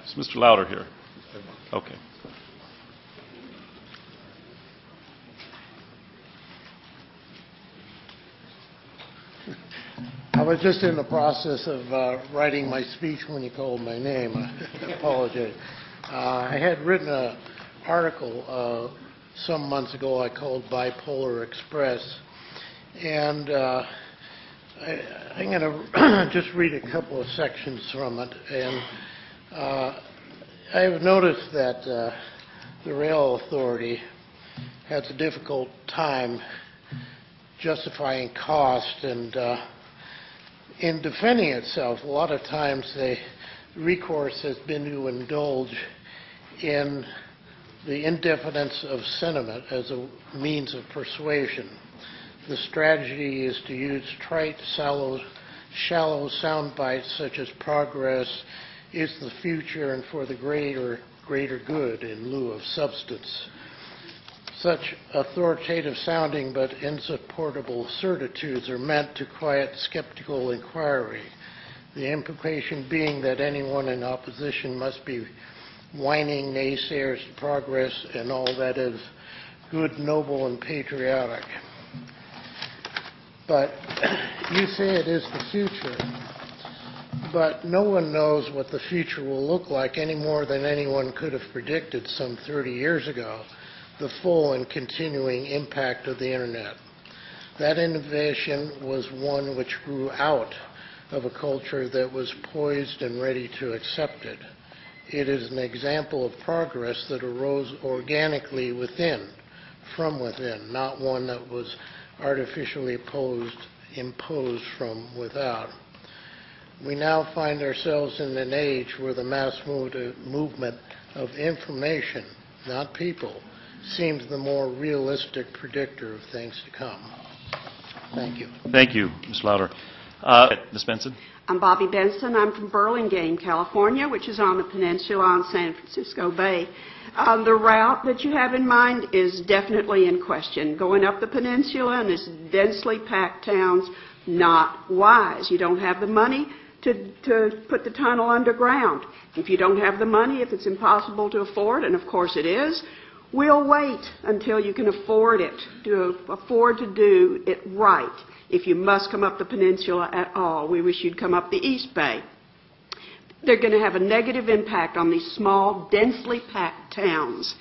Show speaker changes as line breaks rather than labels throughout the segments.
Is Mr. Louder here? Okay.
I was just in the process of writing my speech when you called my name. I apologize. I had written an article some months ago I called Bipolar Express, and I'm going to just read a couple of sections from it. And I have noticed that the rail authority has a difficult time justifying cost, and in defending itself, a lot of times the recourse has been to indulge in the indefiniteness of sentiment as a means of persuasion. The strategy is to use trite, shallow sound bites such as progress is the future and for the greater good in lieu of substance. Such authoritative sounding but insupportable certitudes are meant to quiet skeptical inquiry, the implication being that anyone in opposition must be whining naysayers to progress and all that is good, noble, and patriotic. But you say it is the future, but no one knows what the future will look like any more than anyone could have predicted some 30 years ago, the full and continuing impact of the Internet. That innovation was one which grew out of a culture that was poised and ready to accept it. It is an example of progress that arose organically from within, not one that was artificially imposed from without. We now find ourselves in an age where the mass movement of information, not people, seems the more realistic predictor of things to come. Thank you.
Thank you, Ms. Louder. Ms. Benson?
I'm Bobby Benson. I'm from Burlingame, California, which is on the peninsula on San Francisco Bay. The route that you have in mind is definitely in question. Going up the peninsula in this densely packed town's not wise. You don't have the money to put the tunnel underground. If you don't have the money, if it's impossible to afford, and of course it is, we'll wait until you can afford it, to do it right. If you must come up the peninsula at all, we wish you'd come up the East Bay. They're going to have a negative impact on these small, densely packed towns.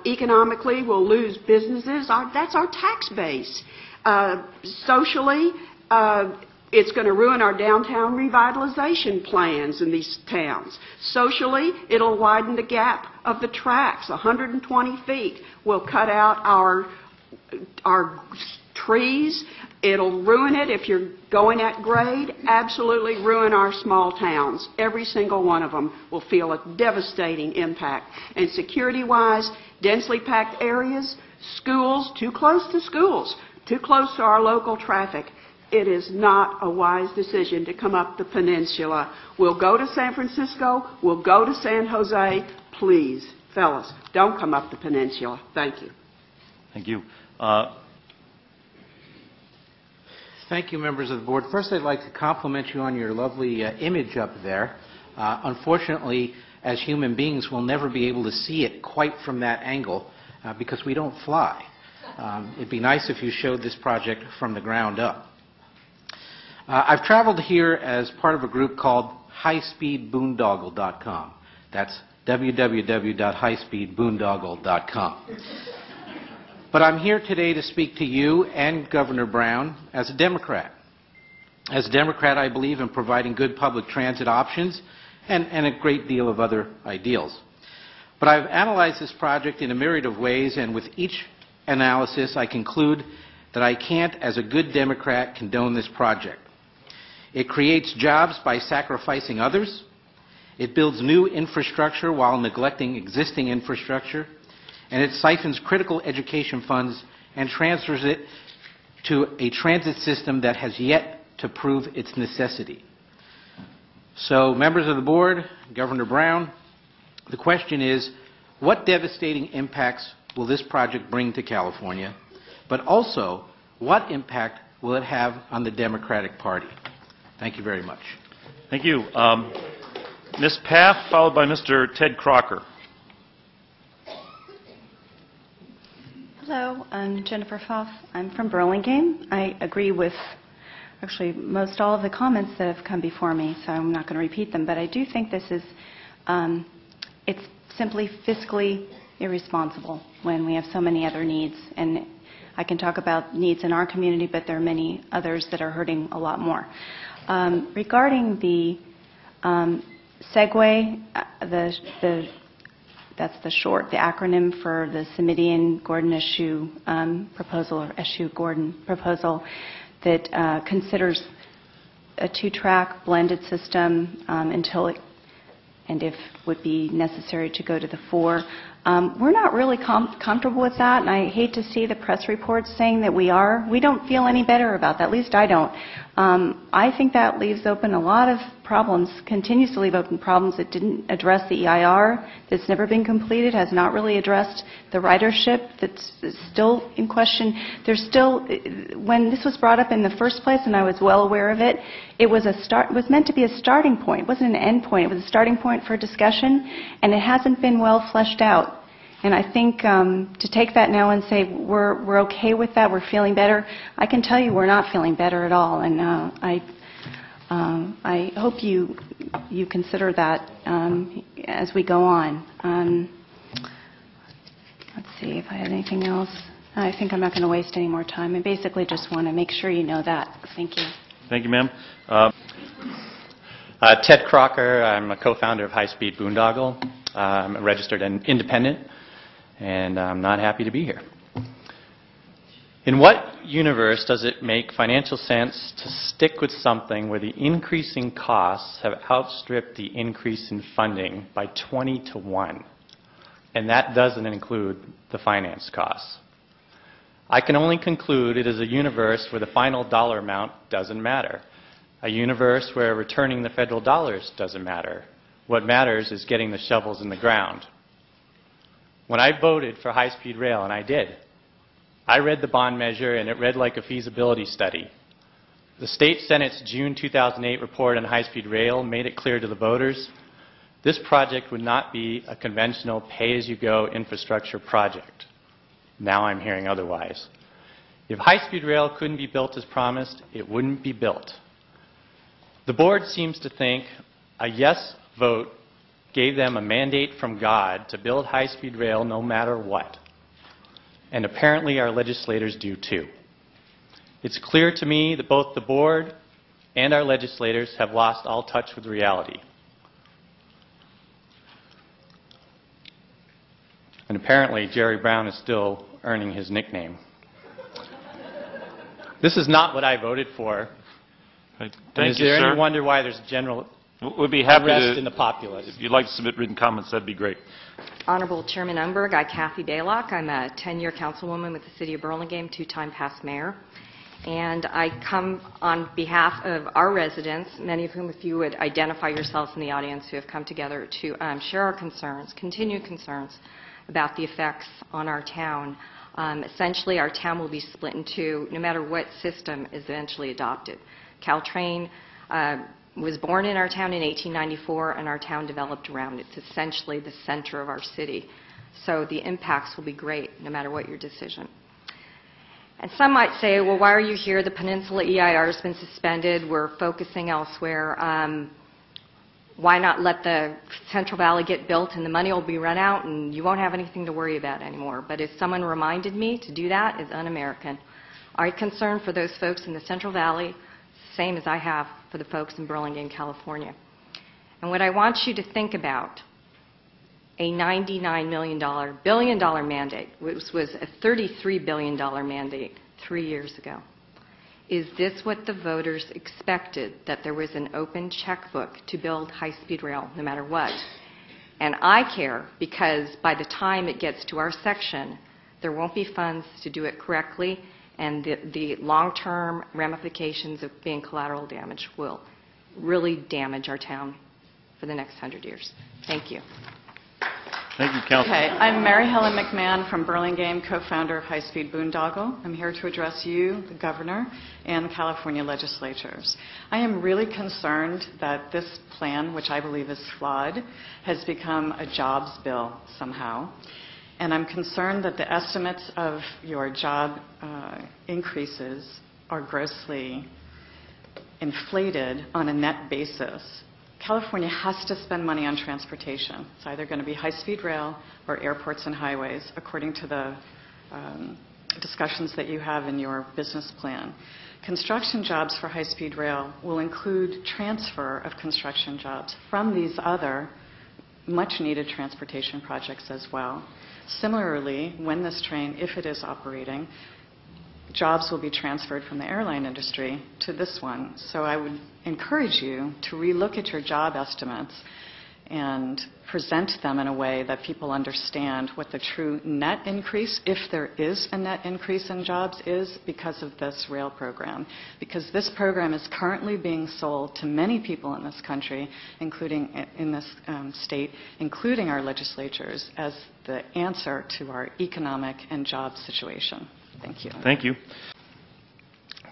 Economically, we'll lose businesses. That's our tax base. Socially, it's going to ruin our downtown revitalization plans in these towns. Socially, it'll widen the gap of the tracks. 120 feet will cut out our trees. It'll ruin it if you're going at grade, absolutely ruin our small towns. Every single one of them will feel a devastating impact. And security-wise, densely packed areas, schools, too close to our local traffic. It is not a wise decision to come up the peninsula. We'll go to San Francisco. We'll go to San Jose. Please, fellas, don't come up the peninsula. Thank you.
Thank you.
Thank you, members of the board. First, I'd like to compliment you on your lovely image up there. Unfortunately, as human beings, we'll never be able to see it quite from that angle because we don't fly. It'd be nice if you showed this project from the ground up. I've traveled here as part of a group called highspeedboondoggle.com. That's www.highspeedboondoggle.com. But I'm here today to speak to you and Governor Brown as a Democrat. As a Democrat, I believe in providing good public transit options and a great deal of other ideals. But I've analyzed this project in a myriad of ways, and with each analysis, I conclude that I can't, as a good Democrat, condone this project. It creates jobs by sacrificing others. It builds new infrastructure while neglecting existing infrastructure. And it siphons critical education funds and transfers it to a transit system that has yet to prove its necessity. So, members of the board, Governor Brown, the question is, what devastating impacts will this project bring to California? But also, what impact will it have on the Democratic Party? Thank you very much.
Thank you. Ms. Paff, followed by Mr. Tete Crocker.
Hello, I'm Jennifer Foss. I'm from Burlingame. I agree with actually most all of the comments that have come before me, so I'm not going to repeat them, but I do think this is, it's simply fiscally irresponsible when we have so many other needs. And I can talk about needs in our community, but there are many others that are hurting a lot more. Regarding the Segway, that's the acronym for the Simidian-Gordon-Eschew proposal, or Eschew-Gordon proposal, that considers a two-track blended system until it, and if would be necessary to go to the 4. We're not really comfortable with that, and I hate to see the press reports saying that we are. We don't feel any better about that, at least I don't. I think that leaves open a lot of problems, continues to leave open problems. It didn't address the EIR that's never been completed, has not really addressed the ridership that's still in question. There's still, when this was brought up in the first place, and I was well aware of it, it was meant to be a starting point. It wasn't an end point. It was a starting point for discussion, and it hasn't been well fleshed out. And I think to take that now and say we're okay with that, we're feeling better, I can tell you we're not feeling better at all. And I hope you consider that as we go on. Let's see if I had anything else. I think I'm not going to waste any more time. I basically just want to make sure you know that. Thank you.
Thank you, ma'am.
Tete Crocker. I'm a co-founder of High Speed Boondoggle. I'm a registered and independent, and I'm not happy to be here. In what universe does it make financial sense to stick with something where the increasing costs have outstripped the increase in funding by 20 to 1? And that doesn't include the finance costs. I can only conclude it is a universe where the final dollar amount doesn't matter. A universe where returning the federal dollars doesn't matter. What matters is getting the shovels in the ground. When I voted for high-speed rail, and I did, I read the bond measure and it read like a feasibility study. The State Senate's June 2008 report on high-speed rail made it clear to the voters this project would not be a conventional pay-as-you-go infrastructure project. Now I'm hearing otherwise. If high-speed rail couldn't be built as promised, it wouldn't be built. The board seems to think a yes vote gave them a mandate from God to build high-speed rail no matter what. And apparently our legislators do too. It's clear to me that both the board and our legislators have lost all touch with reality. And apparently Jerry Brown is still earning his nickname. This is not what I voted for.
Right.
And
Thank
is
you,
there
sir.
any wonder why there's general
We'd be happy
unrest
to,
in the populace?
if you'd like to submit written comments, that'd be great.
Honorable Chairman Umberg, I'm Kathy Baylock. I'm a 10-year councilwoman with the City of Burlingame, 2-time past mayor. And I come on behalf of our residents, many of whom, if you would identify yourselves in the audience, who have come together to share our concerns, continued concerns about the effects on our town. Essentially, our town will be split in two no matter what system is eventually adopted. Caltrain was born in our town in 1894, and our town developed around it. It's essentially the center of our city. So the impacts will be great no matter what your decision. And some might say, well, why are you here? The Peninsula EIR has been suspended. We're focusing elsewhere. Why not let the Central Valley get built and the money will be run out and you won't have anything to worry about anymore? But if someone reminded me to do that is un-American. I'm concerned for those folks in the Central Valley, same as I have for the folks in Burlingame, California. And what I want you to think about, a $99 billion mandate, which was a $33 billion mandate 3 years ago. Is this what the voters expected, that there was an open checkbook to build high-speed rail no matter what? And I care because by the time it gets to our section, there won't be funds to do it correctly, and the long-term ramifications of being collateral damage will really damage our town for the next 100 years. Thank you.
Thank you, Council.
Okay, I'm Mary Helen McMahon from Burlingame, co-founder of High Speed Boondoggle. I'm here to address you, the governor, and California legislatures. I am really concerned that this plan, which I believe is flawed, has become a jobs bill somehow. And I'm concerned that the estimates of your job increases are grossly inflated on a net basis. California has to spend money on transportation. It's either going to be high-speed rail or airports and highways, according to the discussions that you have in your business plan. Construction jobs for high-speed rail will include transfer of construction jobs from these other much-needed transportation projects as well. Similarly, when this train, if it is operating, jobs will be transferred from the airline industry to this one. So I would encourage you to relook at your job estimates and present them in a way that people understand what the true net increase, if there is a net increase in jobs, is because of this rail program. Because this program is currently being sold to many people in this country, including in this state, including our legislatures, as the answer to our economic and job situation. Thank you.
Thank you.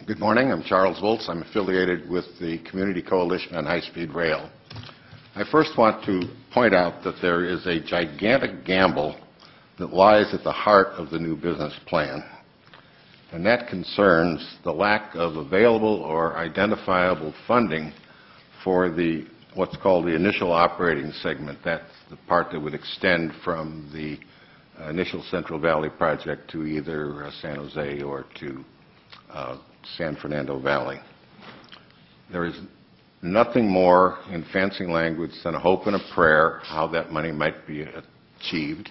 Good morning. I'm Charles Volz. I'm affiliated with the Community Coalition on High-Speed Rail. I first want to point out that there is a gigantic gamble that lies at the heart of the new business plan, and that concerns the lack of available or identifiable funding for the what's called the initial operating segment. That's the part that would extend from the initial Central Valley project to either San Jose or to San Fernando Valley. There is nothing more in fancy language than a hope and a prayer how that money might be achieved.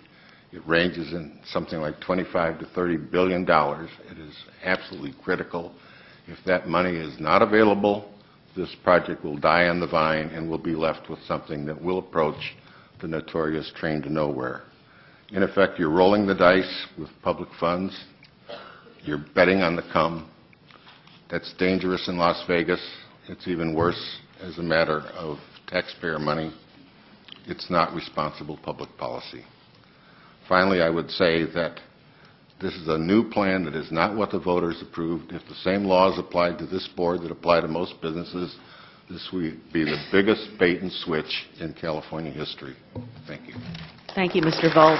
It ranges in something like $25 to $30 billion. It is absolutely critical. If that money is not available, this project will die on the vine and we'll be left with something that will approach the notorious train to nowhere. In effect, you're rolling the dice with public funds. You're betting on the come. That's dangerous in Las Vegas. It's even worse as a matter of taxpayer money. It's not responsible public policy. Finally, I would say that this is a new plan that is not what the voters approved. If the same laws applied to this board that apply to most businesses, this would be the biggest bait and switch in California history. Thank you.
Thank you, Mr. Volz.